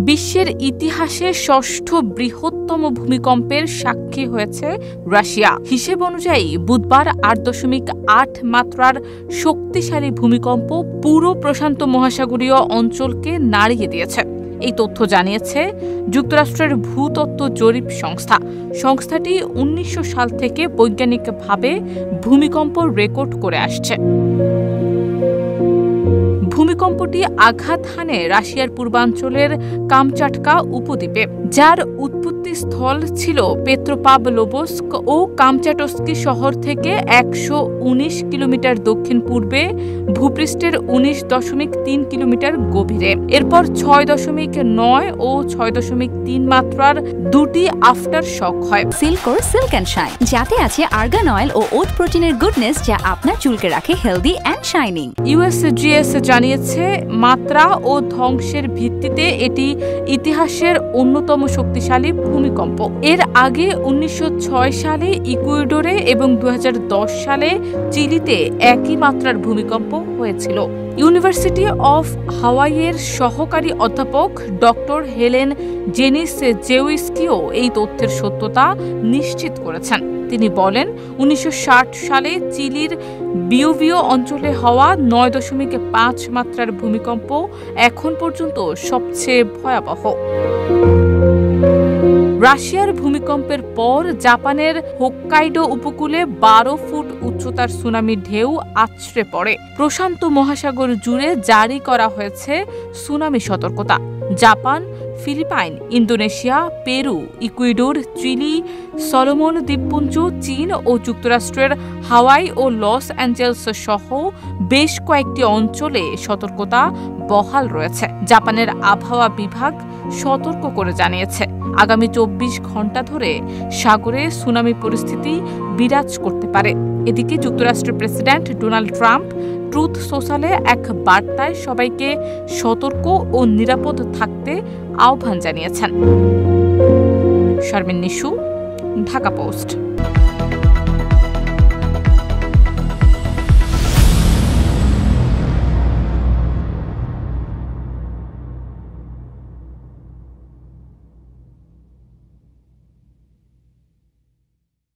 বিশ্বের ইতিহাসে ষষ্ঠ বৃহত্তম ভূমিকম্পের সাক্ষী হয়েছে রাশিয়া। হিসেব অনুযায়ী বুধবার ৮.৮ মাত্রার শক্তিশালী ভূমিকম্প পুরো প্রশান্ত মহাসাগরীয় অঞ্চলকে নাড়িয়ে দিয়েছে। এই তথ্য জানিয়েছে যুক্তরাষ্ট্রের ভূতত্ত্ব জরিপ সংস্থা। সংস্থাটি ১৯০০ সাল থেকে বৈজ্ঞানিকভাবে ভূমিকম্প রেকর্ড করে আসছে। ভূমিকম্পটি আঘাত হানে রাশিয়ার পূর্বাঞ্চলের কামচাটকা উপদ্বীপে, যার উৎপত্তি স্থল ছিল পেত্রোপাভলোভস্ক ও কামচাটস্কি শহর থেকে ১১৯ কিলোমিটার দক্ষিণ পূর্বে, ভূপৃষ্ঠের ১৯.৩ কিলোমিটার গভীরে। এরপর ৬.৯ ও ৬.৩ মাত্রার দুটি আফটার শক হয়। সিল্কোর সিল্ক অ্যান্ড শাইন, যাতে আছে আর্গান অয়েল ও ওট প্রোটিনের গুডনেস, যা আপনার চুলকে রাখে হেলদি অ্যান্ড শাইনিং। ইউএসজিএস জানিয়েছে মাত্রা ও ধ্বংসের ভিত্তিতে এটি ইতিহাসের অন্যতম শক্তিশালী ভূমিকম্প। এর আগে ১৯০৬ সালে ইকুয়েডরে এবং ২০১০ সালে চিলিতে একই মাত্রার ভূমিকম্প হয়েছিল। ইউনিভার্সিটি অফ হাওয়াইয়ের সহকারী অধ্যাপক ডক্টর হেলেন জেনিস জেউইস্কিও এই তথ্যের সত্যতা নিশ্চিত করেছেন। তিনি বলেন, ১৯৬০ সালে চিলির বিওভিও অঞ্চলে হওয়া ৯.৫ মাত্রার ভূমিকম্প এখন পর্যন্ত সবচেয়ে ভয়াবহ। রাশিয়ার ভূমিকম্পের পর জাপানের হোক্কাইডো উপকূলে ১২ ফুট উচ্চতার সুনামির ঢেউ আছড়ে পড়ে। প্রশান্ত মহাসাগর জুড়ে জারি করা হয়েছে সুনামি সতর্কতা। Japan, Philippines, Indonesia, Peru, Ecuador, Chile, Solomon দ্বীপপুঞ্জ, চীন ও যুক্তরাষ্ট্রের হাওয়াই ও লস অ্যাঞ্জেলস সহ বেশ কয়েকটি অঞ্চলে সতর্কতা বহাল রয়েছে। জাপানের আবহাওয়া বিভাগ সতর্ক করে জানিয়েছে, আগামী ২৪ ঘণ্টা ধরে সাগরে সুনামি পরিস্থিতি বিরাজ করতে পারে। এদিকে যুক্তরাষ্ট্রের প্রেসিডেন্ট ডোনাল্ড ট্রাম্প ট্রুথ সোশ্যালে এক বার্তায় সবাইকে সতর্ক ও নিরাপদ থাকতে আহ্বান জানিয়েছেন। শারমিন নিশু, ঢাকা পোস্ট।